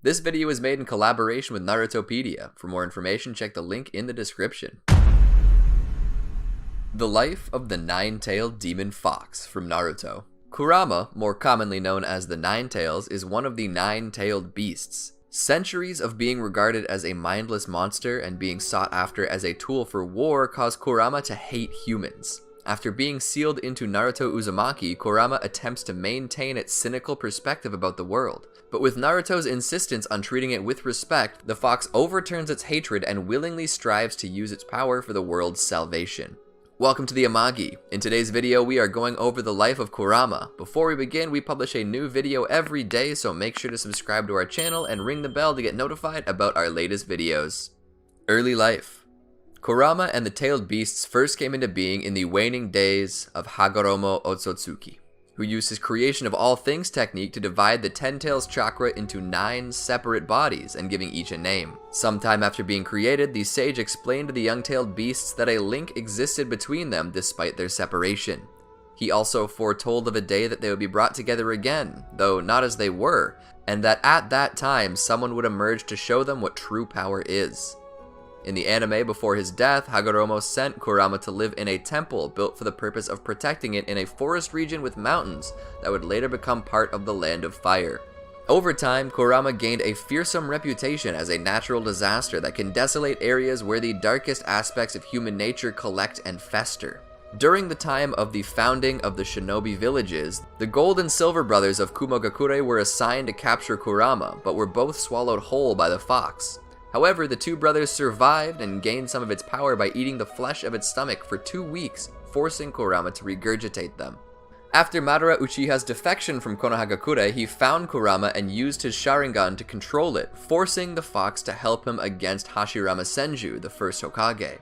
This video is made in collaboration with Narutopedia. For more information, check the link in the description. The Life of the Nine-Tailed Demon Fox from Naruto. Kurama, more commonly known as the Nine-Tails, is one of the nine-tailed beasts. Centuries of being regarded as a mindless monster and being sought after as a tool for war caused Kurama to hate humans. After being sealed into Naruto Uzumaki, Kurama attempts to maintain its cynical perspective about the world. But with Naruto's insistence on treating it with respect, the fox overturns its hatred and willingly strives to use its power for the world's salvation. Welcome to the Amagi. In today's video, we are going over the life of Kurama. Before we begin, we publish a new video every day, so make sure to subscribe to our channel and ring the bell to get notified about our latest videos. Early life. Kurama and the tailed beasts first came into being in the waning days of Hagoromo Otsutsuki, who used his creation of all things technique to divide the Ten Tails chakra into 9 separate bodies and giving each a name. Sometime after being created, the sage explained to the young-tailed beasts that a link existed between them despite their separation. He also foretold of a day that they would be brought together again, though not as they were, and that at that time someone would emerge to show them what true power is. In the anime, before his death, Hagoromo sent Kurama to live in a temple built for the purpose of protecting it in a forest region with mountains that would later become part of the Land of Fire. Over time, Kurama gained a fearsome reputation as a natural disaster that can desolate areas where the darkest aspects of human nature collect and fester. During the time of the founding of the shinobi villages, the Gold and Silver brothers of Kumogakure were assigned to capture Kurama, but were both swallowed whole by the fox. However, the two brothers survived and gained some of its power by eating the flesh of its stomach for 2 weeks, forcing Kurama to regurgitate them. After Madara Uchiha's defection from Konohagakure, he found Kurama and used his Sharingan to control it, forcing the fox to help him against Hashirama Senju, the first Hokage.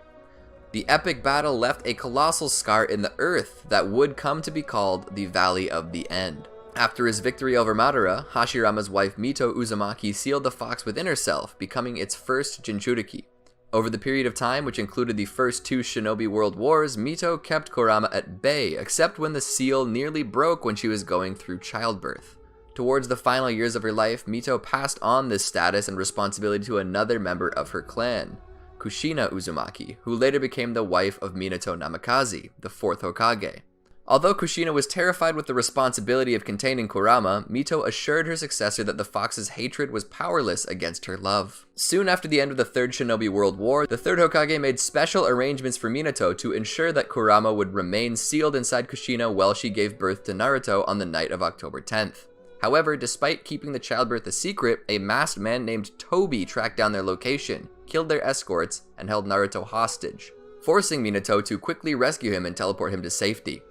The epic battle left a colossal scar in the earth that would come to be called the Valley of the End. After his victory over Madara, Hashirama's wife Mito Uzumaki sealed the fox within herself, becoming its first Jinchuriki. Over the period of time, which included the first 2 shinobi world wars, Mito kept Kurama at bay, except when the seal nearly broke when she was going through childbirth. Towards the final years of her life, Mito passed on this status and responsibility to another member of her clan, Kushina Uzumaki, who later became the wife of Minato Namikaze, the 4th Hokage. Although Kushina was terrified with the responsibility of containing Kurama, Mito assured her successor that the fox's hatred was powerless against her love. Soon after the end of the 3rd Shinobi World War, the 3rd Hokage made special arrangements for Minato to ensure that Kurama would remain sealed inside Kushina while she gave birth to Naruto on the night of October 10th. However, despite keeping the childbirth a secret, a masked man named Tobi tracked down their location, killed their escorts, and held Naruto hostage, forcing Minato to quickly rescue him and teleport him to safety.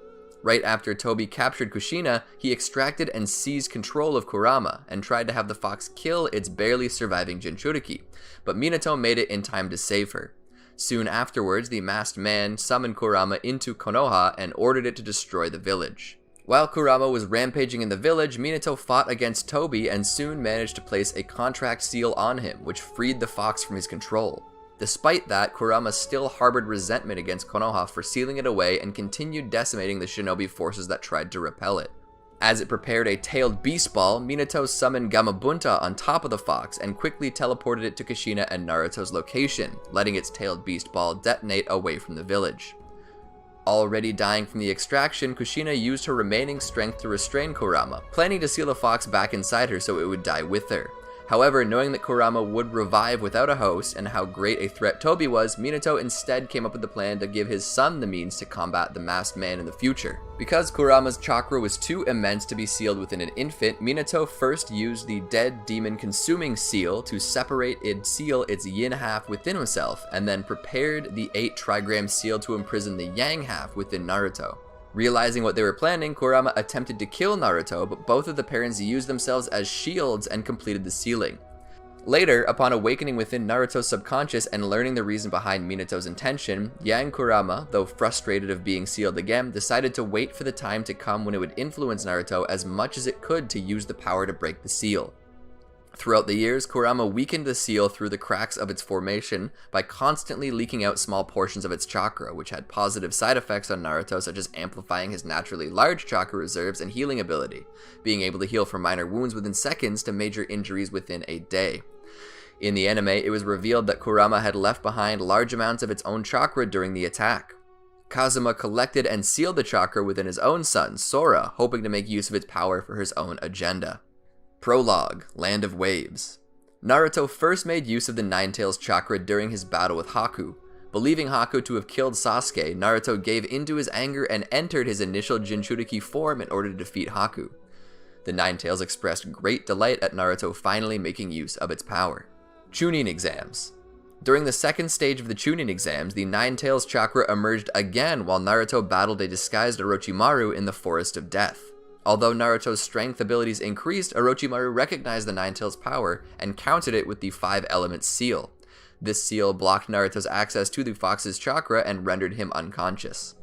Right after Tobi captured Kushina, he extracted and seized control of Kurama and tried to have the fox kill its barely surviving Jinchuriki, but Minato made it in time to save her. Soon afterwards, the masked man summoned Kurama into Konoha and ordered it to destroy the village. While Kurama was rampaging in the village, Minato fought against Tobi and soon managed to place a contract seal on him, which freed the fox from his control. Despite that, Kurama still harbored resentment against Konoha for sealing it away and continued decimating the shinobi forces that tried to repel it. As it prepared a tailed beast ball, Minato summoned Gamabunta on top of the fox and quickly teleported it to Kushina and Naruto's location, letting its tailed beast ball detonate away from the village. Already dying from the extraction, Kushina used her remaining strength to restrain Kurama, planning to seal the fox back inside her so it would die with her. However, knowing that Kurama would revive without a host and how great a threat Tobi was, Minato instead came up with the plan to give his son the means to combat the masked man in the future. Because Kurama's chakra was too immense to be sealed within an infant, Minato first used the dead demon consuming seal to separate and seal its yin half within himself, and then prepared the 8 trigram seal to imprison the yang half within Naruto. Realizing what they were planning, Kurama attempted to kill Naruto, but both of the parents used themselves as shields and completed the sealing. Later, upon awakening within Naruto's subconscious and learning the reason behind Minato's intention, young Kurama, though frustrated of being sealed again, decided to wait for the time to come when it would influence Naruto as much as it could to use the power to break the seal. Throughout the years, Kurama weakened the seal through the cracks of its formation by constantly leaking out small portions of its chakra, which had positive side effects on Naruto, such as amplifying his naturally large chakra reserves and healing ability, being able to heal from minor wounds within seconds to major injuries within a day. In the anime, it was revealed that Kurama had left behind large amounts of its own chakra during the attack. Kazuma collected and sealed the chakra within his own son, Sora, hoping to make use of its power for his own agenda. Prologue, Land of Waves. Naruto first made use of the Nine-Tails chakra during his battle with Haku. Believing Haku to have killed Sasuke, Naruto gave into his anger and entered his initial Jinchuriki form in order to defeat Haku. The Nine-Tails expressed great delight at Naruto finally making use of its power. Chunin exams. During the second stage of the Chunin exams, the Nine-Tails chakra emerged again while Naruto battled a disguised Orochimaru in the Forest of Death. Although Naruto's strength abilities increased, Orochimaru recognized the Nine-Tails power and countered it with the 5-element seal. This seal blocked Naruto's access to the fox's chakra and rendered him unconscious.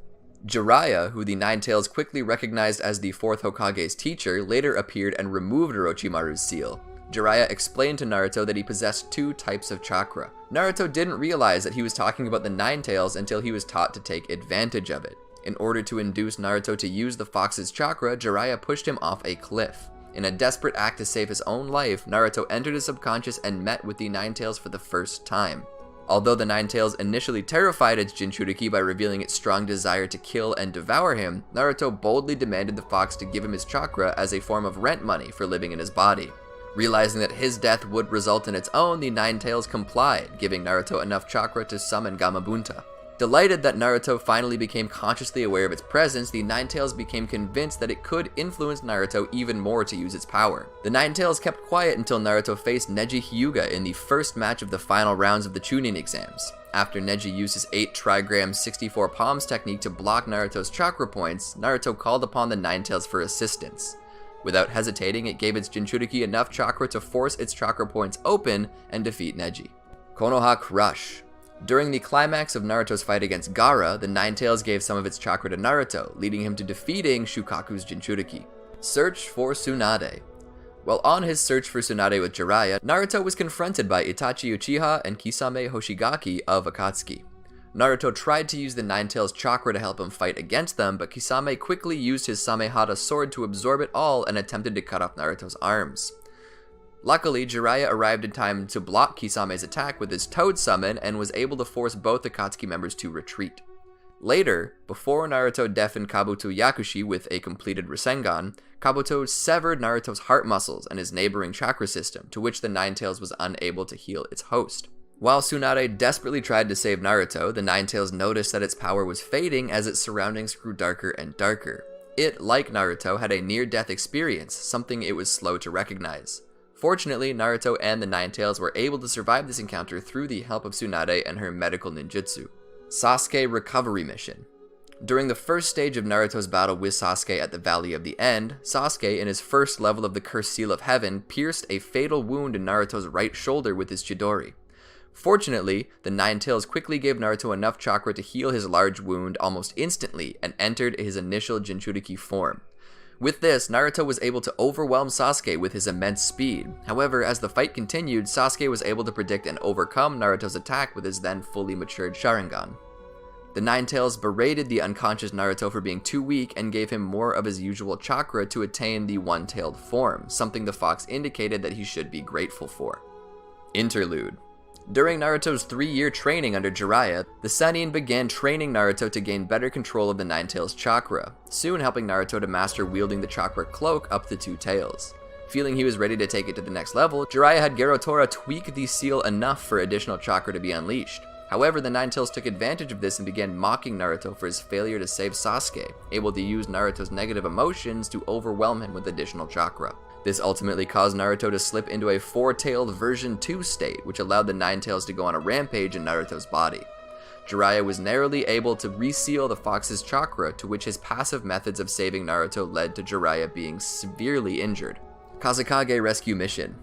Jiraiya, who the Nine-Tails quickly recognized as the 4th Hokage's teacher, later appeared and removed Orochimaru's seal. Jiraiya explained to Naruto that he possessed 2 types of chakra. Naruto didn't realize that he was talking about the Nine-Tails until he was taught to take advantage of it. In order to induce Naruto to use the fox's chakra, Jiraiya pushed him off a cliff. In a desperate act to save his own life, Naruto entered his subconscious and met with the Nine-Tails for the first time. Although the Nine-Tails initially terrified its Jinchuriki by revealing its strong desire to kill and devour him, Naruto boldly demanded the fox to give him his chakra as a form of rent money for living in his body. Realizing that his death would result in its own, the Nine-Tails complied, giving Naruto enough chakra to summon Gamabunta. Delighted that Naruto finally became consciously aware of its presence, the Nine-Tails became convinced that it could influence Naruto even more to use its power. The Nine-Tails kept quiet until Naruto faced Neji Hyuga in the first match of the final rounds of the Chunin exams. After Neji used his 8 trigram 64 palms technique to block Naruto's chakra points, Naruto called upon the Nine-Tails for assistance. Without hesitating, it gave its Jinchuriki enough chakra to force its chakra points open and defeat Neji. Konoha Crush. During the climax of Naruto's fight against Gaara, the Nine-Tails gave some of its chakra to Naruto, leading him to defeating Shukaku's Jinchuriki. Search for Tsunade. While on his search for Tsunade with Jiraiya, Naruto was confronted by Itachi Uchiha and Kisame Hoshigaki of Akatsuki. Naruto tried to use the Nine-Tails chakra to help him fight against them, but Kisame quickly used his Samehada sword to absorb it all and attempted to cut off Naruto's arms. Luckily, Jiraiya arrived in time to block Kisame's attack with his Toad Summon and was able to force both Akatsuki members to retreat. Later, before Naruto deafened Kabuto Yakushi with a completed Rasengan, Kabuto severed Naruto's heart muscles and his neighboring chakra system, to which the Nine-Tails was unable to heal its host. While Tsunade desperately tried to save Naruto, the Nine-Tails noticed that its power was fading as its surroundings grew darker and darker. It, like Naruto, had a near-death experience, something it was slow to recognize. Fortunately, Naruto and the Nine-Tails were able to survive this encounter through the help of Tsunade and her medical ninjutsu. Sasuke Recovery Mission. During the first stage of Naruto's battle with Sasuke at the Valley of the End, Sasuke, in his first level of the Cursed Seal of Heaven, pierced a fatal wound in Naruto's right shoulder with his Chidori. Fortunately, the Nine-Tails quickly gave Naruto enough chakra to heal his large wound almost instantly and entered his initial Jinchuriki form. With this, Naruto was able to overwhelm Sasuke with his immense speed. However, as the fight continued, Sasuke was able to predict and overcome Naruto's attack with his then fully matured Sharingan. The Nine-Tails berated the unconscious Naruto for being too weak and gave him more of his usual chakra to attain the one-tailed form, something the fox indicated that he should be grateful for. Interlude. During Naruto's 3-year training under Jiraiya, the Sannin began training Naruto to gain better control of the Nine-Tails chakra, soon helping Naruto to master wielding the chakra cloak up to 2 tails. Feeling he was ready to take it to the next level, Jiraiya had Gerotora tweak the seal enough for additional chakra to be unleashed. However, the Nine-Tails took advantage of this and began mocking Naruto for his failure to save Sasuke, able to use Naruto's negative emotions to overwhelm him with additional chakra. This ultimately caused Naruto to slip into a 4-tailed version 2 state, which allowed the Nine-Tails to go on a rampage in Naruto's body. Jiraiya was narrowly able to reseal the fox's chakra, to which his passive methods of saving Naruto led to Jiraiya being severely injured. Kazekage Rescue Mission.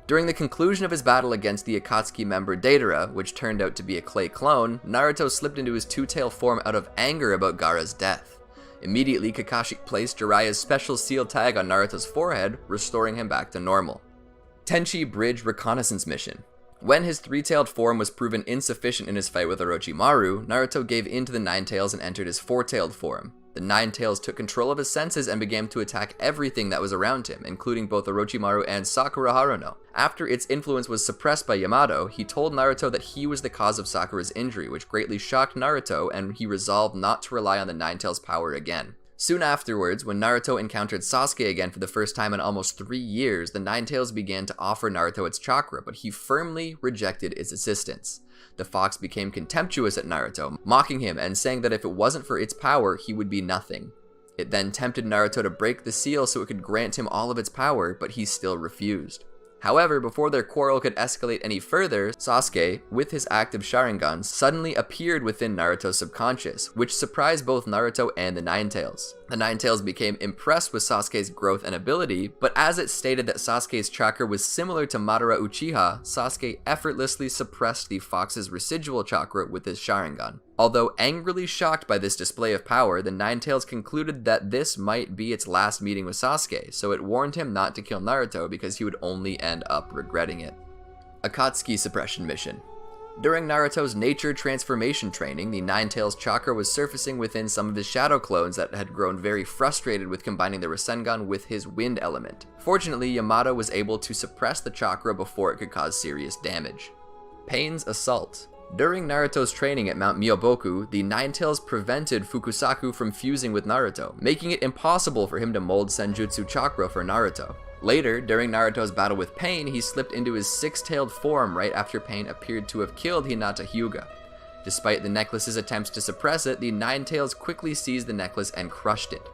During the conclusion of his battle against the Akatsuki member Deidara, which turned out to be a clay clone, Naruto slipped into his 2-tail form out of anger about Gaara's death. Immediately, Kakashi placed Jiraiya's special seal tag on Naruto's forehead, restoring him back to normal. Tenchi Bridge Reconnaissance Mission. When his three-tailed form was proven insufficient in his fight with Orochimaru, Naruto gave in to the Nine Tails and entered his four-tailed form. The Nine Tails took control of his senses and began to attack everything that was around him, including both Orochimaru and Sakura Haruno. After its influence was suppressed by Yamato, he told Naruto that he was the cause of Sakura's injury, which greatly shocked Naruto, and he resolved not to rely on the Nine Tails' power again. Soon afterwards, when Naruto encountered Sasuke again for the first time in almost 3 years, the Nine Tails began to offer Naruto its chakra, but he firmly rejected its assistance. The fox became contemptuous at Naruto, mocking him and saying that if it wasn't for its power, he would be nothing. It then tempted Naruto to break the seal so it could grant him all of its power, but he still refused. However, before their quarrel could escalate any further, Sasuke, with his active Sharingan, suddenly appeared within Naruto's subconscious, which surprised both Naruto and the Nine Tails. The Nine Tails became impressed with Sasuke's growth and ability, but as it stated that Sasuke's chakra was similar to Madara Uchiha, Sasuke effortlessly suppressed the fox's residual chakra with his Sharingan. Although angrily shocked by this display of power, the Nine Tails concluded that this might be its last meeting with Sasuke, so it warned him not to kill Naruto because he would only end up regretting it. Akatsuki Suppression Mission. During Naruto's nature transformation training, the Nine Tails chakra was surfacing within some of his shadow clones that had grown very frustrated with combining the Rasengan with his wind element. Fortunately, Yamato was able to suppress the chakra before it could cause serious damage. Pain's Assault. During Naruto's training at Mount Myoboku, the Nine Tails prevented Fukusaku from fusing with Naruto, making it impossible for him to mold Senjutsu chakra for Naruto. Later, during Naruto's battle with Pain, he slipped into his six-tailed form right after Pain appeared to have killed Hinata Hyuga. Despite the necklace's attempts to suppress it, the Nine Tails quickly seized the necklace and crushed it.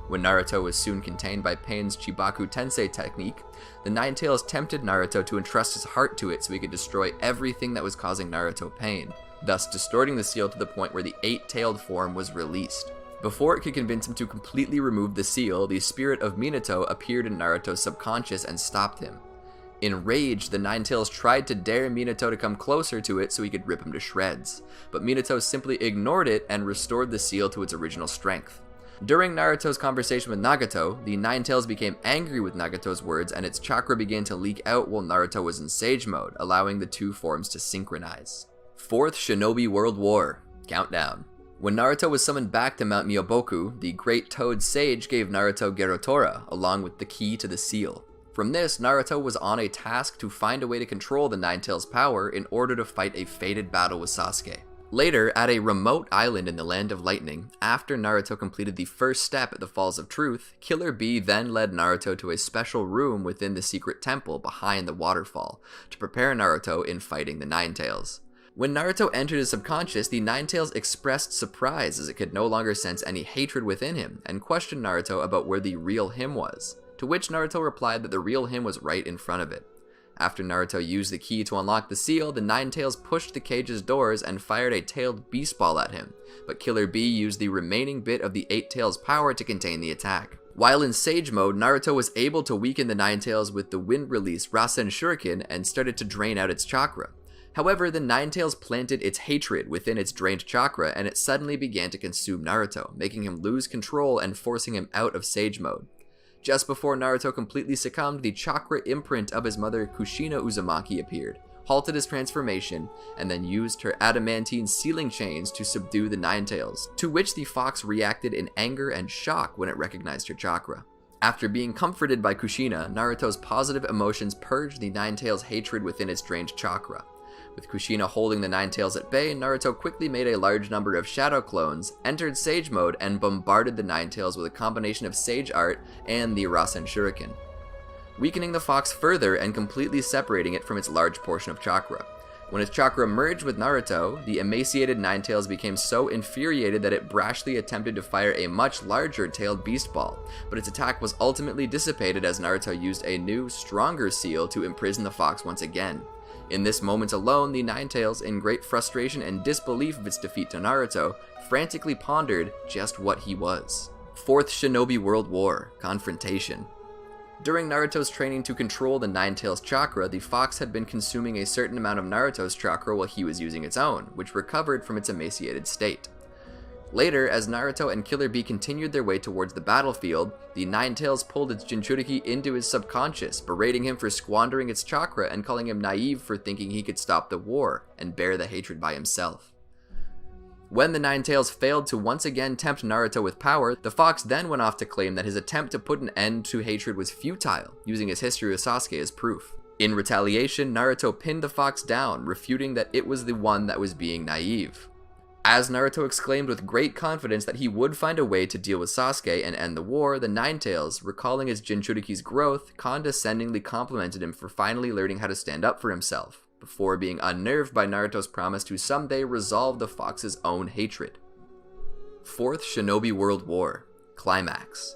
When Naruto was soon contained by Pain's Chibaku Tensei technique, the Nine Tails tempted Naruto to entrust his heart to it so he could destroy everything that was causing Naruto pain, thus distorting the seal to the point where the eight-tailed form was released. Before it could convince him to completely remove the seal, the spirit of Minato appeared in Naruto's subconscious and stopped him. Enraged, the Nine Tails tried to dare Minato to come closer to it so he could rip him to shreds, but Minato simply ignored it and restored the seal to its original strength. During Naruto's conversation with Nagato, the Nine Tails became angry with Nagato's words and its chakra began to leak out while Naruto was in Sage Mode, allowing the two forms to synchronize. Fourth Shinobi World War. Countdown. When Naruto was summoned back to Mount Myoboku, the Great Toad Sage gave Naruto Gerotora, along with the key to the seal. From this, Naruto was on a task to find a way to control the Nine Tails' power in order to fight a fated battle with Sasuke. Later, at a remote island in the Land of Lightning, after Naruto completed the first step at the Falls of Truth, Killer Bee then led Naruto to a special room within the secret temple behind the waterfall, to prepare Naruto in fighting the Nine Tails. When Naruto entered his subconscious, the Nine Tails expressed surprise as it could no longer sense any hatred within him, and questioned Naruto about where the real him was, to which Naruto replied that the real him was right in front of it. After Naruto used the key to unlock the seal, the Nine Tails pushed the cage's doors and fired a tailed beast ball at him, but Killer Bee used the remaining bit of the Eight Tails' power to contain the attack. While in Sage Mode, Naruto was able to weaken the Nine Tails with the wind release Rasen Shuriken and started to drain out its chakra. However, the Nine Tails planted its hatred within its drained chakra and it suddenly began to consume Naruto, making him lose control and forcing him out of Sage Mode. Just before Naruto completely succumbed, the chakra imprint of his mother Kushina Uzumaki appeared, halted his transformation, and then used her adamantine sealing chains to subdue the Nine Tails, to which the fox reacted in anger and shock when it recognized her chakra. After being comforted by Kushina, Naruto's positive emotions purged the Nine Tails' hatred within its drained chakra. With Kushina holding the Nine Tails at bay, Naruto quickly made a large number of shadow clones, entered Sage Mode, and bombarded the Nine Tails with a combination of Sage Art and the Rasen Shuriken, weakening the fox further and completely separating it from its large portion of chakra. When its chakra merged with Naruto, the emaciated Nine Tails became so infuriated that it brashly attempted to fire a much larger tailed beast ball, but its attack was ultimately dissipated as Naruto used a new, stronger seal to imprison the fox once again. In this moment alone, the Nine Tails, in great frustration and disbelief of its defeat to Naruto, frantically pondered just what he was. Fourth Shinobi World War. Confrontation. During Naruto's training to control the Nine Tails chakra, the fox had been consuming a certain amount of Naruto's chakra while he was using its own, which recovered from its emaciated state. Later, as Naruto and Killer Bee continued their way towards the battlefield, the Nine Tails pulled its Jinchuriki into his subconscious, berating him for squandering its chakra and calling him naive for thinking he could stop the war and bear the hatred by himself. When the Nine Tails failed to once again tempt Naruto with power, the fox then went off to claim that his attempt to put an end to hatred was futile, using his history with Sasuke as proof. In retaliation, Naruto pinned the fox down, refuting that it was the one that was being naive. As Naruto exclaimed with great confidence that he would find a way to deal with Sasuke and end the war, the Nine Tails, recalling his Jinchuriki's growth, condescendingly complimented him for finally learning how to stand up for himself, before being unnerved by Naruto's promise to someday resolve the fox's own hatred. Fourth Shinobi World War Climax.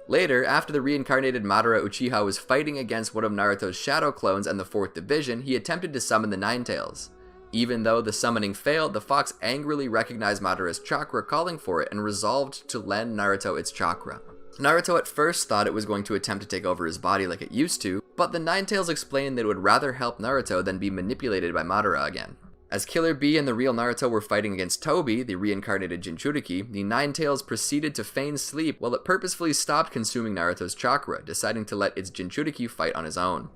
Later, after the reincarnated Madara Uchiha was fighting against one of Naruto's shadow clones and the 4th Division, he attempted to summon the Nine Tails. Even though the summoning failed, the fox angrily recognized Madara's chakra calling for it and resolved to lend Naruto its chakra. Naruto at first thought it was going to attempt to take over his body like it used to, but the Nine Tails explained that it would rather help Naruto than be manipulated by Madara again. As Killer Bee and the real Naruto were fighting against Tobi, the reincarnated Jinchuriki, the Nine Tails proceeded to feign sleep while it purposefully stopped consuming Naruto's chakra, deciding to let its Jinchuriki fight on his own.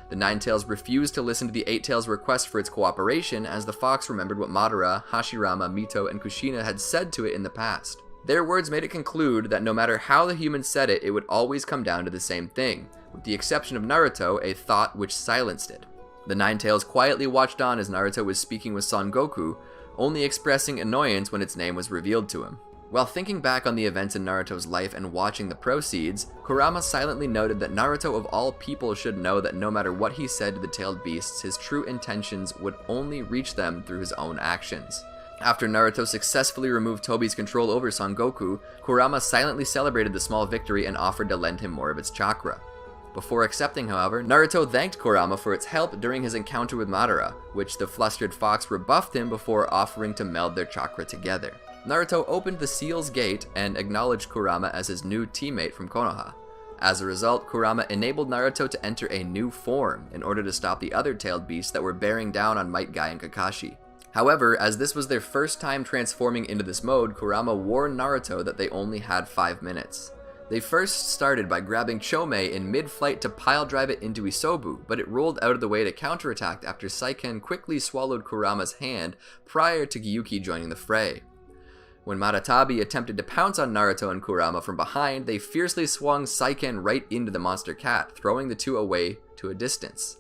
The Nine Tails refused to listen to the Eight Tails' request for its cooperation, as the fox remembered what Madara, Hashirama, Mito, and Kushina had said to it in the past. Their words made it conclude that no matter how the humans said it, it would always come down to the same thing, with the exception of Naruto, a thought which silenced it. The Nine Tails quietly watched on as Naruto was speaking with Son Goku, only expressing annoyance when its name was revealed to him. While thinking back on the events in Naruto's life and watching the proceeds, Kurama silently noted that Naruto of all people should know that no matter what he said to the tailed beasts, his true intentions would only reach them through his own actions. After Naruto successfully removed Tobi's control over Son Goku, Kurama silently celebrated the small victory and offered to lend him more of its chakra. Before accepting, however, Naruto thanked Kurama for its help during his encounter with Madara, which the flustered fox rebuffed him before offering to meld their chakra together. Naruto opened the Seal's Gate and acknowledged Kurama as his new teammate from Konoha. As a result, Kurama enabled Naruto to enter a new form in order to stop the other tailed beasts that were bearing down on Might Guy and Kakashi. However, as this was their first time transforming into this mode, Kurama warned Naruto that they only had 5 minutes. They first started by grabbing Chomei in mid-flight to pile-drive it into Isobu, but it rolled out of the way to counterattack after Saiken quickly swallowed Kurama's hand prior to Gyuki joining the fray. When Maratabi attempted to pounce on Naruto and Kurama from behind, they fiercely swung Saiken right into the monster cat, throwing the two away to a distance.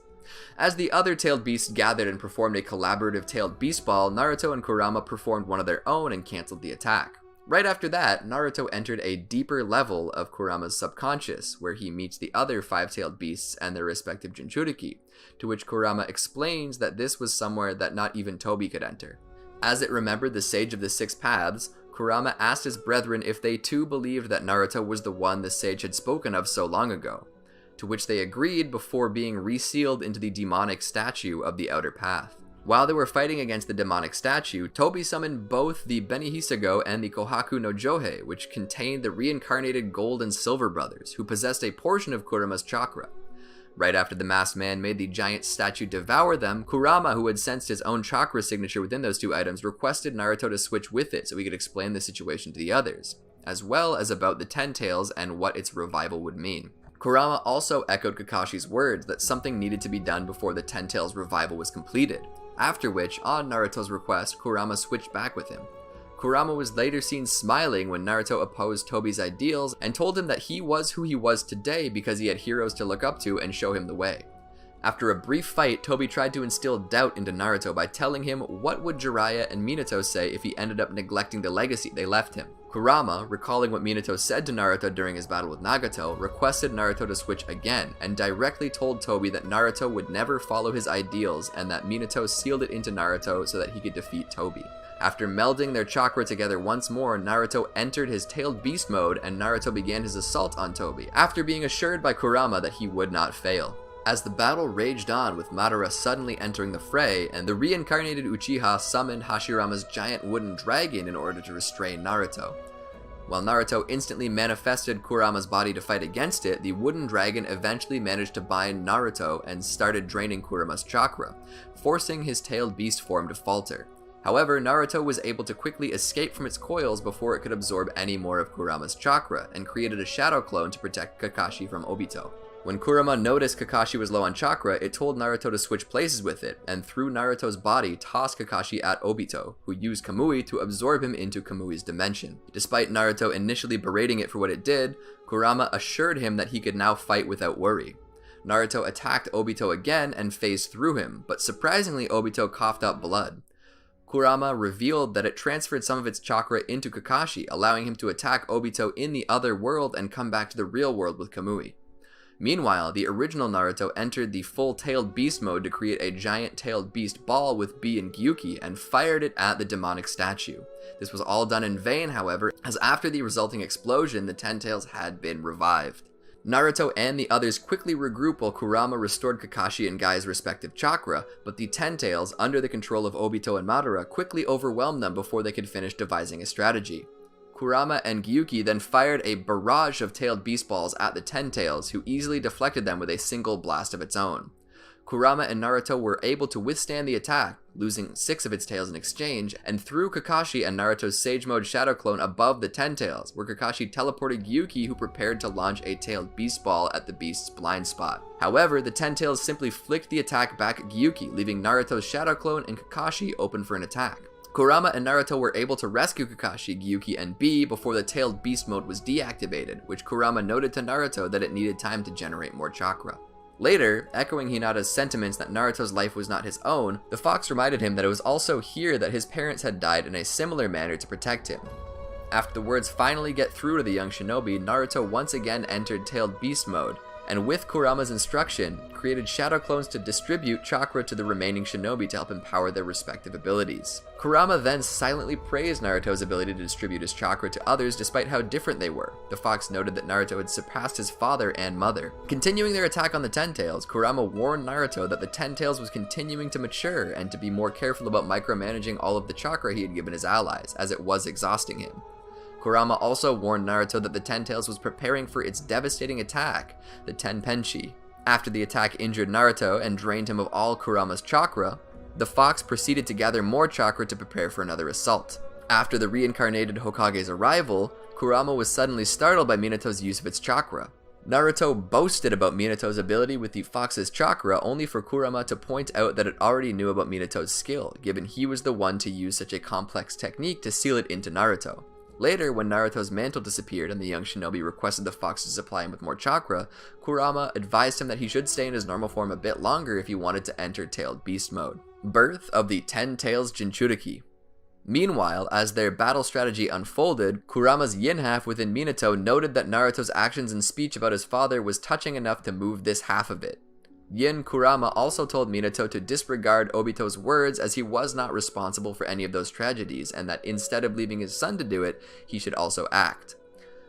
As the other tailed beasts gathered and performed a collaborative tailed beast ball, Naruto and Kurama performed one of their own and cancelled the attack. Right after that, Naruto entered a deeper level of Kurama's subconscious, where he meets the other 5-tailed beasts and their respective Jinchuriki, to which Kurama explains that this was somewhere that not even Tobi could enter. As it remembered the Sage of the Six Paths, Kurama asked his brethren if they too believed that Naruto was the one the sage had spoken of so long ago, to which they agreed before being resealed into the demonic statue of the Outer Path. While they were fighting against the demonic statue, Tobi summoned both the Benihisago and the Kohaku no Johei, which contained the reincarnated Gold and Silver brothers, who possessed a portion of Kurama's chakra. Right after the masked man made the giant statue devour them, Kurama, who had sensed his own chakra signature within those two items, requested Naruto to switch with it so he could explain the situation to the others, as well as about the 10 Tails and what its revival would mean. Kurama also echoed Kakashi's words that something needed to be done before the 10 Tails revival was completed, after which, on Naruto's request, Kurama switched back with him. Kurama was later seen smiling when Naruto opposed Tobi's ideals and told him that he was who he was today because he had heroes to look up to and show him the way. After a brief fight, Tobi tried to instill doubt into Naruto by telling him what would Jiraiya and Minato say if he ended up neglecting the legacy they left him. Kurama, recalling what Minato said to Naruto during his battle with Nagato, requested Naruto to switch again and directly told Tobi that Naruto would never follow his ideals and that Minato sealed it into Naruto so that he could defeat Tobi. After melding their chakra together once more, Naruto entered his tailed beast mode and Naruto began his assault on Tobi, after being assured by Kurama that he would not fail. As the battle raged on with Madara suddenly entering the fray, and the reincarnated Uchiha summoned Hashirama's giant wooden dragon in order to restrain Naruto. While Naruto instantly manifested Kurama's body to fight against it, the wooden dragon eventually managed to bind Naruto and started draining Kurama's chakra, forcing his tailed beast form to falter. However, Naruto was able to quickly escape from its coils before it could absorb any more of Kurama's chakra, and created a shadow clone to protect Kakashi from Obito. When Kurama noticed Kakashi was low on chakra, it told Naruto to switch places with it, and through Naruto's body tossed Kakashi at Obito, who used Kamui to absorb him into Kamui's dimension. Despite Naruto initially berating it for what it did, Kurama assured him that he could now fight without worry. Naruto attacked Obito again and phased through him, but surprisingly Obito coughed up blood. Kurama revealed that it transferred some of its chakra into Kakashi, allowing him to attack Obito in the other world and come back to the real world with Kamui. Meanwhile, the original Naruto entered the full-tailed beast mode to create a giant-tailed beast ball with Bee and Gyuki and fired it at the demonic statue. This was all done in vain, however, as after the resulting explosion, the Ten Tails had been revived. Naruto and the others quickly regroup while Kurama restored Kakashi and Gai's respective chakra, but the Ten Tails, under the control of Obito and Madara, quickly overwhelmed them before they could finish devising a strategy. Kurama and Gyuki then fired a barrage of tailed beast balls at the Ten Tails, who easily deflected them with a single blast of its own. Kurama and Naruto were able to withstand the attack, losing 6 of its tails in exchange, and threw Kakashi and Naruto's Sage Mode Shadow Clone above the Ten Tails, where Kakashi teleported Gyuki, who prepared to launch a tailed beast ball at the beast's blind spot. However, the Ten Tails simply flicked the attack back at Gyuki, leaving Naruto's Shadow Clone and Kakashi open for an attack. Kurama and Naruto were able to rescue Kakashi, Gyuki, and Bee before the tailed beast mode was deactivated, which Kurama noted to Naruto that it needed time to generate more chakra. Later, echoing Hinata's sentiments that Naruto's life was not his own, the fox reminded him that it was also here that his parents had died in a similar manner to protect him. After the words finally get through to the young shinobi, Naruto once again entered tailed beast mode, and with Kurama's instruction, created shadow clones to distribute chakra to the remaining shinobi to help empower their respective abilities. Kurama then silently praised Naruto's ability to distribute his chakra to others despite how different they were. The fox noted that Naruto had surpassed his father and mother. Continuing their attack on the Ten Tails, Kurama warned Naruto that the Ten Tails was continuing to mature and to be more careful about micromanaging all of the chakra he had given his allies, as it was exhausting him. Kurama also warned Naruto that the Ten Tails was preparing for its devastating attack, the Tenpenchi. After the attack injured Naruto and drained him of all Kurama's chakra, the fox proceeded to gather more chakra to prepare for another assault. After the reincarnated Hokage's arrival, Kurama was suddenly startled by Minato's use of its chakra. Naruto boasted about Minato's ability with the fox's chakra, only for Kurama to point out that it already knew about Minato's skill, given he was the one to use such a complex technique to seal it into Naruto. Later, when Naruto's mantle disappeared and the young shinobi requested the fox to supply him with more chakra, Kurama advised him that he should stay in his normal form a bit longer if he wanted to enter tailed beast mode. Birth of the Ten Tails Jinchuriki. Meanwhile, as their battle strategy unfolded, Kurama's yin half within Minato noted that Naruto's actions and speech about his father was touching enough to move this half of it. Yin Kurama also told Minato to disregard Obito's words, as he was not responsible for any of those tragedies, and that instead of leaving his son to do it, he should also act.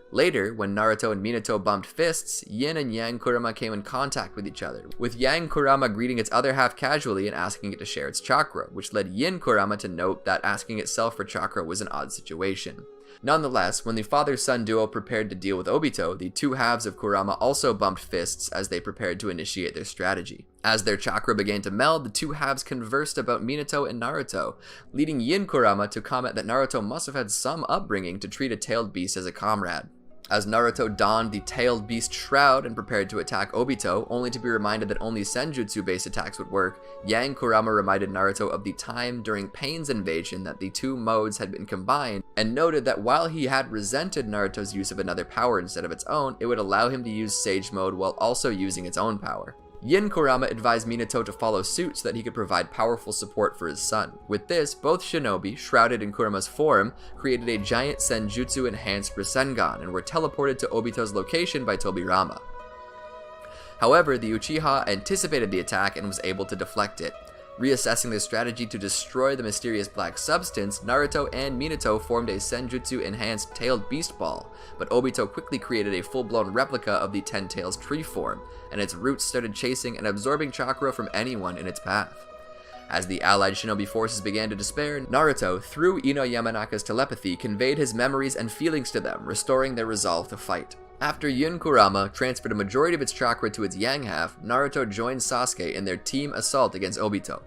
Later, when Naruto and Minato bumped fists, Yin and Yang Kurama came in contact with each other, with Yang Kurama greeting its other half casually and asking it to share its chakra, which led Yin Kurama to note that asking itself for chakra was an odd situation. Nonetheless, when the father-son duo prepared to deal with Obito, the two halves of Kurama also bumped fists as they prepared to initiate their strategy. As their chakra began to meld, the two halves conversed about Minato and Naruto, leading Yin Kurama to comment that Naruto must have had some upbringing to treat a tailed beast as a comrade. As Naruto donned the tailed beast shroud and prepared to attack Obito, only to be reminded that only senjutsu-based attacks would work, Yang Kurama reminded Naruto of the time during Pain's invasion that the two modes had been combined, and noted that while he had resented Naruto's use of another power instead of its own, it would allow him to use Sage Mode while also using its own power. Yin Kurama advised Minato to follow suit so that he could provide powerful support for his son. With this, both shinobi, shrouded in Kurama's form, created a giant senjutsu-enhanced Rasengan and were teleported to Obito's location by Tobirama. However, the Uchiha anticipated the attack and was able to deflect it. Reassessing their strategy to destroy the mysterious black substance, Naruto and Minato formed a senjutsu-enhanced tailed beast ball, but Obito quickly created a full-blown replica of the Ten Tails tree form, and its roots started chasing and absorbing chakra from anyone in its path. As the allied shinobi forces began to despair, Naruto, through Ino Yamanaka's telepathy, conveyed his memories and feelings to them, restoring their resolve to fight. After Yin Kurama transferred a majority of its chakra to its yang half, Naruto joined Sasuke in their team assault against Obito.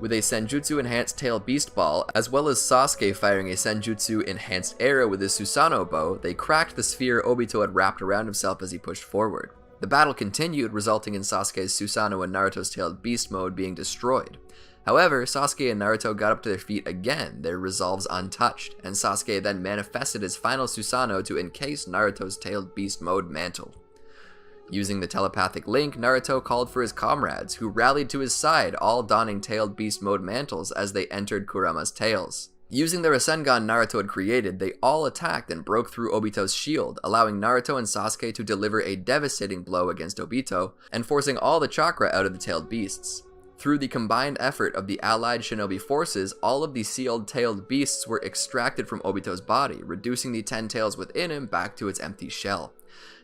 with a Senjutsu enhanced tailed beast ball, as well as Sasuke firing a Senjutsu enhanced arrow with his Susanoo bow, they cracked the sphere Obito had wrapped around himself as he pushed forward. The battle continued, resulting in Sasuke's Susanoo and Naruto's tailed beast mode being destroyed. However, Sasuke and Naruto got up to their feet again, their resolves untouched, and Sasuke then manifested his final Susanoo to encase Naruto's tailed beast mode mantle. Using the telepathic link, Naruto called for his comrades, who rallied to his side, all donning tailed beast mode mantles as they entered Kurama's tails. Using the Rasengan Naruto had created, they all attacked and broke through Obito's shield, allowing Naruto and Sasuke to deliver a devastating blow against Obito, and forcing all the chakra out of the tailed beasts. Through the combined effort of the allied shinobi forces, all of the sealed tailed beasts were extracted from Obito's body, reducing the 10 tails within him back to its empty shell.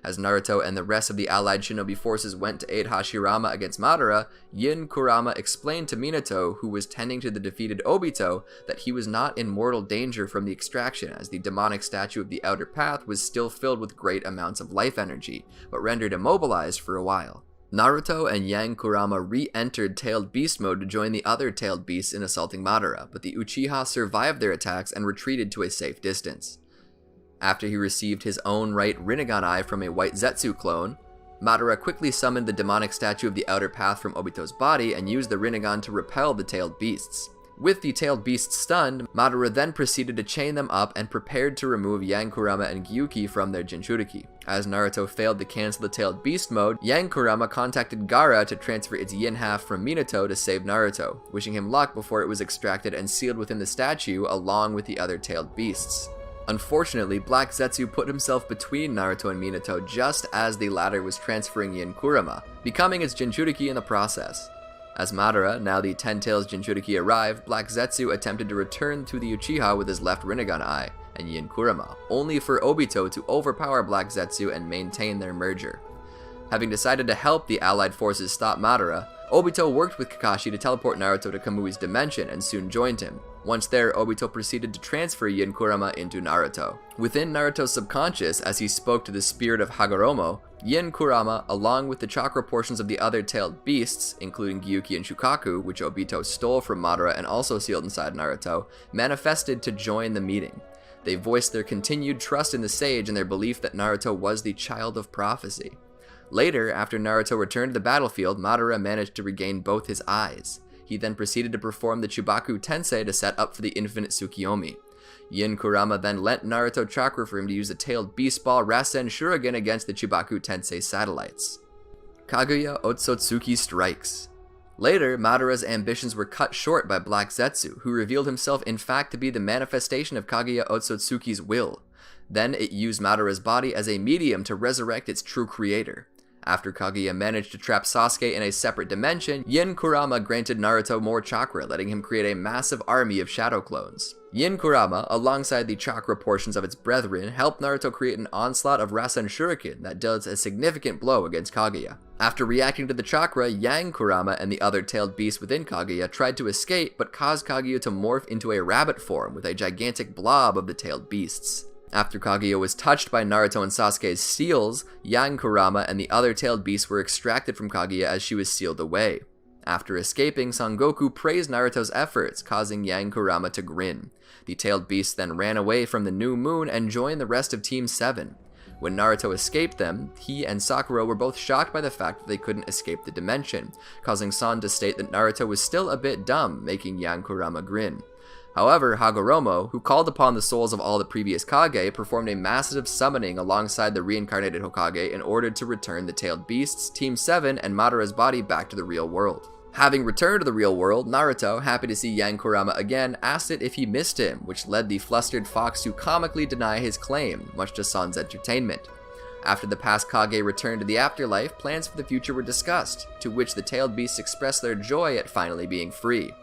As Naruto and the rest of the allied shinobi forces went to aid Hashirama against Madara, Yin Kurama explained to Minato, who was tending to the defeated Obito, that he was not in mortal danger from the extraction, as the demonic statue of the Outer Path was still filled with great amounts of life energy, but rendered immobilized for a while. Naruto and Yang Kurama re-entered Tailed Beast mode to join the other Tailed Beasts in assaulting Madara, but the Uchiha survived their attacks and retreated to a safe distance. After he received his own right Rinnegan Eye from a White Zetsu clone, Madara quickly summoned the demonic statue of the Outer Path from Obito's body and used the Rinnegan to repel the Tailed Beasts. With the Tailed Beasts stunned, Madara then proceeded to chain them up and prepared to remove Yang Kurama and Gyuki from their Jinchuriki. As Naruto failed to cancel the Tailed Beast mode, Yang Kurama contacted Gaara to transfer its yin half from Minato to save Naruto, wishing him luck before it was extracted and sealed within the statue along with the other Tailed Beasts. Unfortunately, Black Zetsu put himself between Naruto and Minato just as the latter was transferring Yin Kurama, becoming its Jinchuriki in the process. As Madara, now the 10 Tails Jinchuriki, arrived, Black Zetsu attempted to return to the Uchiha with his left Rinnegan Eye and Yin Kurama, only for Obito to overpower Black Zetsu and maintain their merger. Having decided to help the allied forces stop Madara, Obito worked with Kakashi to teleport Naruto to Kamui's dimension and soon joined him. Once there, Obito proceeded to transfer Yin Kurama into Naruto. Within Naruto's subconscious, as he spoke to the spirit of Hagoromo, Yin Kurama, along with the chakra portions of the other tailed beasts, including Gyuki and Shukaku, which Obito stole from Madara and also sealed inside Naruto, manifested to join the meeting. They voiced their continued trust in the sage and their belief that Naruto was the child of prophecy. Later, after Naruto returned to the battlefield, Madara managed to regain both his eyes. He then proceeded to perform the Chubaku Tensei to set up for the infinite Tsukiyomi. Yin Kurama then lent Naruto chakra for him to use the tailed beast ball Rasen Shuriken against the Chubaku Tensei satellites. Kaguya Otsutsuki strikes. Later, Madara's ambitions were cut short by Black Zetsu, who revealed himself in fact to be the manifestation of Kaguya Otsutsuki's will. Then it used Madara's body as a medium to resurrect its true creator. After Kaguya managed to trap Sasuke in a separate dimension, Yin Kurama granted Naruto more chakra, letting him create a massive army of shadow clones. Yin Kurama, alongside the chakra portions of its brethren, helped Naruto create an onslaught of Rasen Shuriken that dealt a significant blow against Kaguya. After reacting to the chakra, Yang Kurama and the other tailed beasts within Kaguya tried to escape, but caused Kaguya to morph into a rabbit form with a gigantic blob of the tailed beasts. After Kaguya was touched by Naruto and Sasuke's seals, Yang Kurama and the other tailed beasts were extracted from Kaguya as she was sealed away. After escaping, Son Goku praised Naruto's efforts, causing Yang Kurama to grin. The tailed beasts then ran away from the new moon and joined the rest of Team 7. When Naruto escaped them, he and Sakura were both shocked by the fact that they couldn't escape the dimension, causing Son to state that Naruto was still a bit dumb, making Yang Kurama grin. However, Hagoromo, who called upon the souls of all the previous Kage, performed a massive summoning alongside the reincarnated Hokage in order to return the tailed beasts, Team 7, and Madara's body back to the real world. Having returned to the real world, Naruto, happy to see Yang Kurama again, asked it if he missed him, which led the flustered fox to comically deny his claim, much to Son's entertainment. After the past Kage returned to the afterlife, plans for the future were discussed, to which the tailed beasts expressed their joy at finally being free.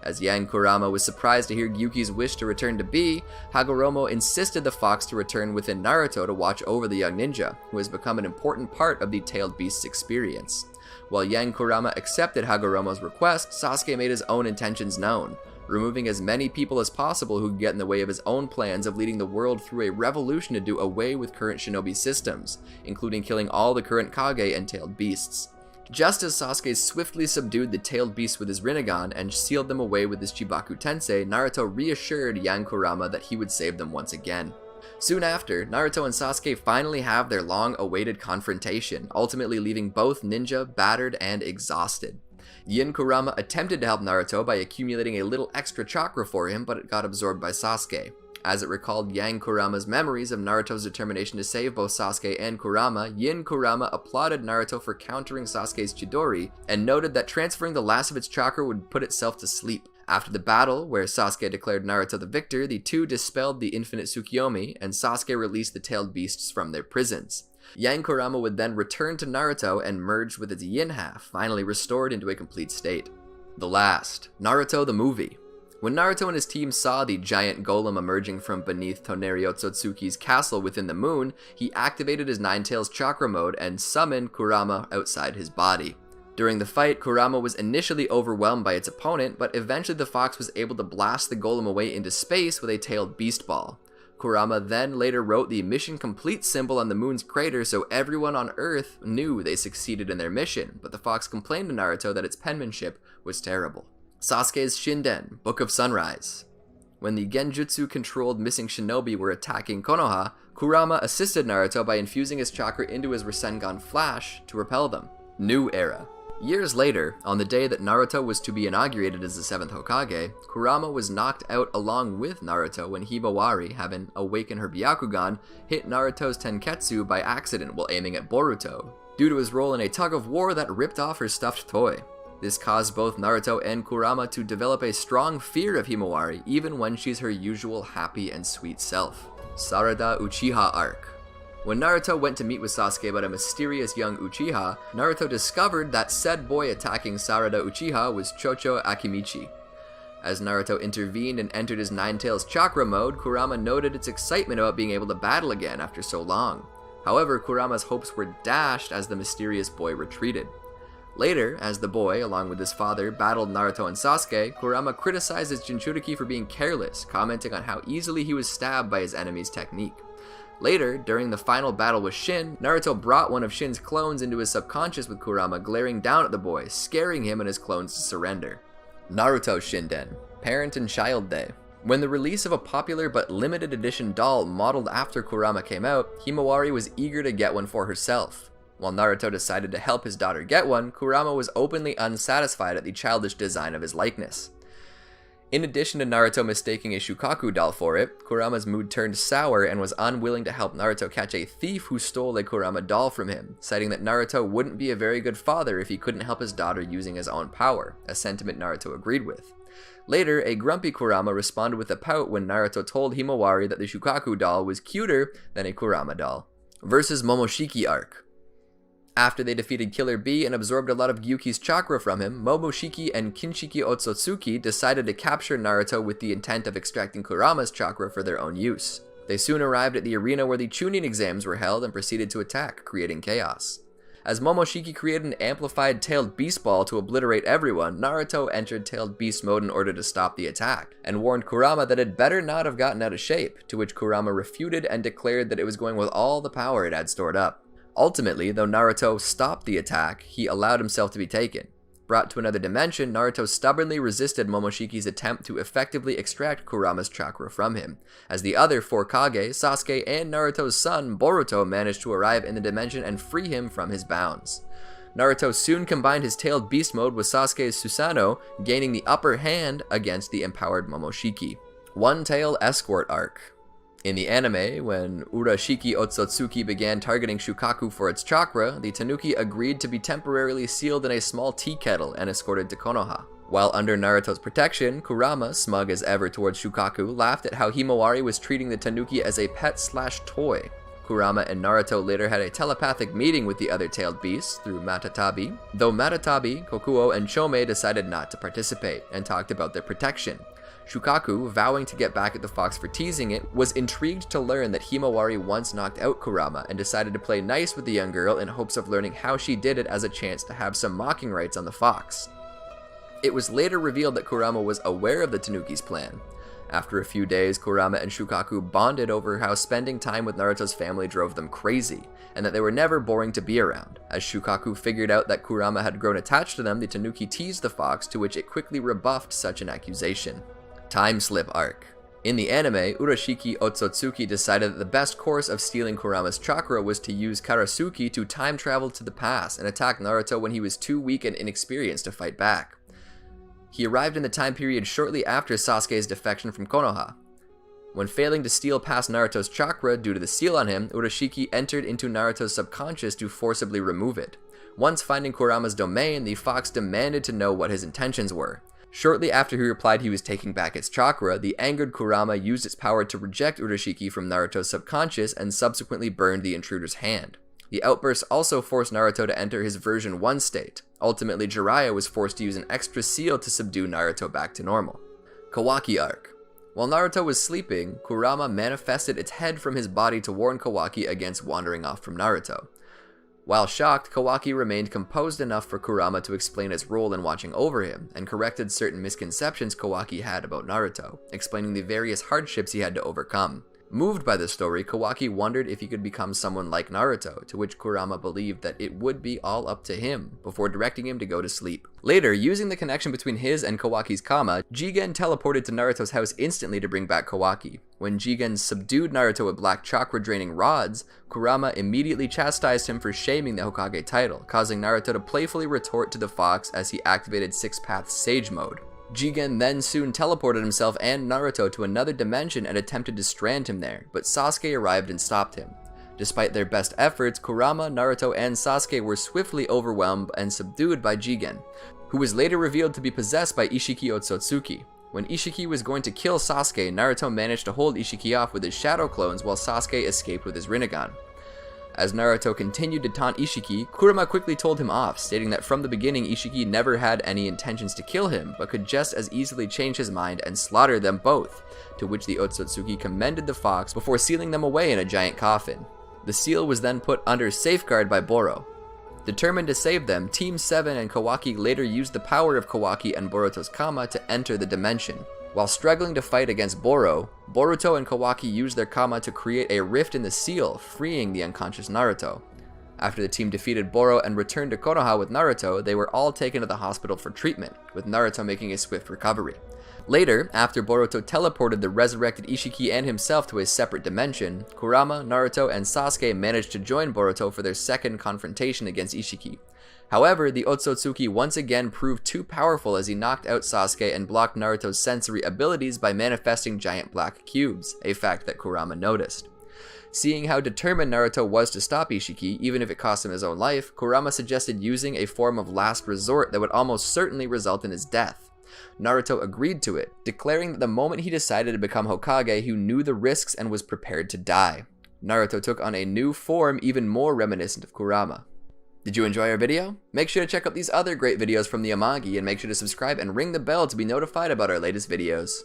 As Yang Kurama was surprised to hear Gyuki's wish to return to B, Hagoromo insisted the fox to return within Naruto to watch over the young ninja, who has become an important part of the tailed beast's experience. While Yang Kurama accepted Hagoromo's request, Sasuke made his own intentions known, removing as many people as possible who could get in the way of his own plans of leading the world through a revolution to do away with current shinobi systems, including killing all the current Kage and tailed beasts. Just as Sasuke swiftly subdued the tailed beasts with his Rinnegan and sealed them away with his Chibaku Tensei, Naruto reassured young Kurama that he would save them once again. Soon after, Naruto and Sasuke finally have their long-awaited confrontation, ultimately leaving both ninja battered and exhausted. Yin Kurama attempted to help Naruto by accumulating a little extra chakra for him, but it got absorbed by Sasuke. As it recalled Yang Kurama's memories of Naruto's determination to save both Sasuke and Kurama, Yin Kurama applauded Naruto for countering Sasuke's Chidori, and noted that transferring the last of its chakra would put itself to sleep. After the battle, where Sasuke declared Naruto the victor, the two dispelled the infinite Tsukiyomi, and Sasuke released the tailed beasts from their prisons. Yang Kurama would then return to Naruto and merge with its yin half, finally restored into a complete state. The last, Naruto the movie. When Naruto and his team saw the giant golem emerging from beneath Toneri Otsutsuki's castle within the moon, he activated his Nine Tails chakra mode and summoned Kurama outside his body. During the fight, Kurama was initially overwhelmed by its opponent, but eventually the fox was able to blast the golem away into space with a tailed beast ball. Kurama then later wrote the mission complete symbol on the moon's crater so everyone on Earth knew they succeeded in their mission, but the fox complained to Naruto that its penmanship was terrible. Sasuke's Shinden, Book of Sunrise. When the Genjutsu-controlled missing shinobi were attacking Konoha, Kurama assisted Naruto by infusing his chakra into his Rasengan Flash to repel them. New Era. Years later, on the day that Naruto was to be inaugurated as the 7th Hokage, Kurama was knocked out along with Naruto when Himawari, having awakened her Byakugan, hit Naruto's Tenketsu by accident while aiming at Boruto, due to his role in a tug-of-war that ripped off her stuffed toy. This caused both Naruto and Kurama to develop a strong fear of Himawari, even when she's her usual happy and sweet self. Sarada Uchiha Arc. When Naruto went to meet with Sasuke about a mysterious young Uchiha, Naruto discovered that said boy attacking Sarada Uchiha was Chocho Akimichi. As Naruto intervened and entered his Nine Tails chakra mode, Kurama noted its excitement about being able to battle again after so long. However, Kurama's hopes were dashed as the mysterious boy retreated. Later, as the boy, along with his father, battled Naruto and Sasuke, Kurama criticized his Jinchuriki for being careless, commenting on how easily he was stabbed by his enemy's technique. Later, during the final battle with Shin, Naruto brought one of Shin's clones into his subconscious with Kurama glaring down at the boy, scaring him and his clones to surrender. Naruto Shinden, Parent and Child Day. When the release of a popular but limited edition doll modeled after Kurama came out, Himawari was eager to get one for herself. While Naruto decided to help his daughter get one, Kurama was openly unsatisfied at the childish design of his likeness. In addition to Naruto mistaking a Shukaku doll for it, Kurama's mood turned sour and was unwilling to help Naruto catch a thief who stole a Kurama doll from him, citing that Naruto wouldn't be a very good father if he couldn't help his daughter using his own power, a sentiment Naruto agreed with. Later, a grumpy Kurama responded with a pout when Naruto told Himawari that the Shukaku doll was cuter than a Kurama doll. Versus Momoshiki Arc. After they defeated Killer Bee and absorbed a lot of Gyuki's chakra from him, Momoshiki and Kinshiki Otsutsuki decided to capture Naruto with the intent of extracting Kurama's chakra for their own use. They soon arrived at the arena where the Chunin exams were held and proceeded to attack, creating chaos. As Momoshiki created an amplified tailed beast ball to obliterate everyone, Naruto entered tailed beast mode in order to stop the attack, and warned Kurama that it better not have gotten out of shape, to which Kurama refuted and declared that it was going with all the power it had stored up. Ultimately, though Naruto stopped the attack, he allowed himself to be taken. Brought to another dimension, Naruto stubbornly resisted Momoshiki's attempt to effectively extract Kurama's chakra from him. As the other four Kage, Sasuke, and Naruto's son, Boruto, managed to arrive in the dimension and free him from his bounds. Naruto soon combined his tailed beast mode with Sasuke's Susanoo, gaining the upper hand against the empowered Momoshiki. One Tail Escort Arc. In the anime, when Urashiki Otsutsuki began targeting Shukaku for its chakra, the Tanuki agreed to be temporarily sealed in a small tea kettle and escorted to Konoha. While under Naruto's protection, Kurama, smug as ever towards Shukaku, laughed at how Himawari was treating the Tanuki as a pet/toy. Kurama and Naruto later had a telepathic meeting with the other tailed beasts through Matatabi, though Matatabi, Kokuo, and Chome decided not to participate, and talked about their protection. Shukaku, vowing to get back at the fox for teasing it, was intrigued to learn that Himawari once knocked out Kurama and decided to play nice with the young girl in hopes of learning how she did it as a chance to have some mocking rights on the fox. It was later revealed that Kurama was aware of the Tanuki's plan. After a few days, Kurama and Shukaku bonded over how spending time with Naruto's family drove them crazy, and that they were never boring to be around. As Shukaku figured out that Kurama had grown attached to them, the Tanuki teased the fox, to which it quickly rebuffed such an accusation. Time Slip Arc. In the anime, Urashiki Otsutsuki decided that the best course of stealing Kurama's chakra was to use Karasuki to time travel to the past and attack Naruto when he was too weak and inexperienced to fight back. He arrived in the time period shortly after Sasuke's defection from Konoha. When failing to steal past Naruto's chakra due to the seal on him, Urashiki entered into Naruto's subconscious to forcibly remove it. Once finding Kurama's domain, the fox demanded to know what his intentions were. Shortly after he replied he was taking back its chakra, the angered Kurama used its power to reject Urashiki from Naruto's subconscious and subsequently burned the intruder's hand. The outburst also forced Naruto to enter his version 1 state. Ultimately, Jiraiya was forced to use an extra seal to subdue Naruto back to normal. Kawaki Arc. While Naruto was sleeping, Kurama manifested its head from his body to warn Kawaki against wandering off from Naruto. While shocked, Kawaki remained composed enough for Kurama to explain his role in watching over him, and corrected certain misconceptions Kawaki had about Naruto, explaining the various hardships he had to overcome. Moved by the story, Kawaki wondered if he could become someone like Naruto, to which Kurama believed that it would be all up to him, before directing him to go to sleep. Later, using the connection between his and Kawaki's Kama, Jigen teleported to Naruto's house instantly to bring back Kawaki. When Jigen subdued Naruto with black chakra-draining rods, Kurama immediately chastised him for shaming the Hokage title, causing Naruto to playfully retort to the fox as he activated Six Paths Sage Mode. Jigen then soon teleported himself and Naruto to another dimension and attempted to strand him there, but Sasuke arrived and stopped him. Despite their best efforts, Kurama, Naruto, and Sasuke were swiftly overwhelmed and subdued by Jigen, who was later revealed to be possessed by Ishiki Otsutsuki. When Ishiki was going to kill Sasuke, Naruto managed to hold Ishiki off with his shadow clones while Sasuke escaped with his Rinnegan. As Naruto continued to taunt Ishiki, Kurama quickly told him off, stating that from the beginning Ishiki never had any intentions to kill him, but could just as easily change his mind and slaughter them both, to which the Otsutsuki commended the fox before sealing them away in a giant coffin. The seal was then put under safeguard by Boro. Determined to save them, Team 7 and Kawaki later used the power of Kawaki and Boruto's Kama to enter the dimension. While struggling to fight against Boro, Boruto and Kawaki used their Kama to create a rift in the seal, freeing the unconscious Naruto. After the team defeated Boro and returned to Konoha with Naruto, they were all taken to the hospital for treatment, with Naruto making a swift recovery. Later, after Boruto teleported the resurrected Ishiki and himself to a separate dimension, Kurama, Naruto, and Sasuke managed to join Boruto for their second confrontation against Ishiki. However, the Otsutsuki once again proved too powerful as he knocked out Sasuke and blocked Naruto's sensory abilities by manifesting giant black cubes, a fact that Kurama noticed. Seeing how determined Naruto was to stop Ishiki, even if it cost him his own life, Kurama suggested using a form of last resort that would almost certainly result in his death. Naruto agreed to it, declaring that the moment he decided to become Hokage, he knew the risks and was prepared to die. Naruto took on a new form even more reminiscent of Kurama. Did you enjoy our video? Make sure to check out these other great videos from the Amagi and make sure to subscribe and ring the bell to be notified about our latest videos.